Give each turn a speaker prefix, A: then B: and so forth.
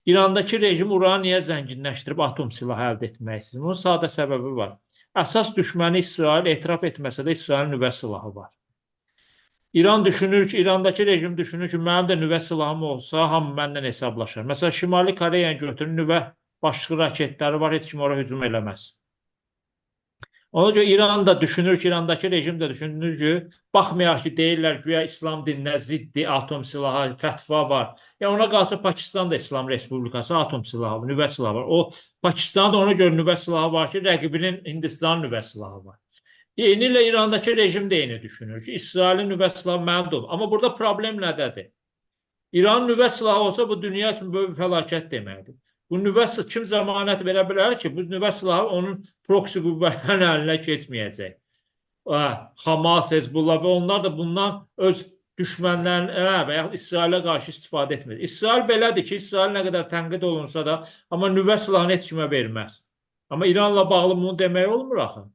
A: İrandakı rejim uranı niyə zənginləşdirib atom silahı əldə etmək istəyir? Bunun sadə səbəbi var. Əsas düşməni İsrail etiraf etməsə də İsrailin nüvə silahı var. İran düşünür ki, İrandakı rejim düşünür ki, mənim də nüvə silahım olsa, hamı məndən hesablaşır. Məsələn, Şimali Koreyanı götürün, nüvə başlıqlı raketləri var, heç kim ora hücum eləməz. Ona görə İran da düşünür ki, İrandakı rejim də düşünür ki, baxmayaraq ki, deyirlər güya İslam dininə ziddi atom silahı, fətva var. Ya ona qalsa Pakistan da İslam Respublikası atom silahı, nüvə silahı var. O Pakistanın da ona görə nüvə silahı var ki, rəqibinin Hindistanın nüvə silahı var. Eynilə İrandakı rejim də eyni düşünür ki, İsrailin nüvə silahı mənim də olur. Amma burada problem nədədir? İranın nüvə silahı olsa bu dünya üçün böyük bir fəlakət deməkdir. Bu nüvə kim zəmanət verə bilər ki, bu nüvə silahı onun proksi qüvvələrin əlinə keçməyəcək. Hamas, Hezbollah və onlar da bundan öz düşmənlərinə və yaxud İsrailə qarşı istifadə etmir. İsrail belədir ki, İsrail nə qədər tənqid olunsa da, amma nüvə silahını heç kimə verməz. Amma İranla bağlı bunu demək olmur axı.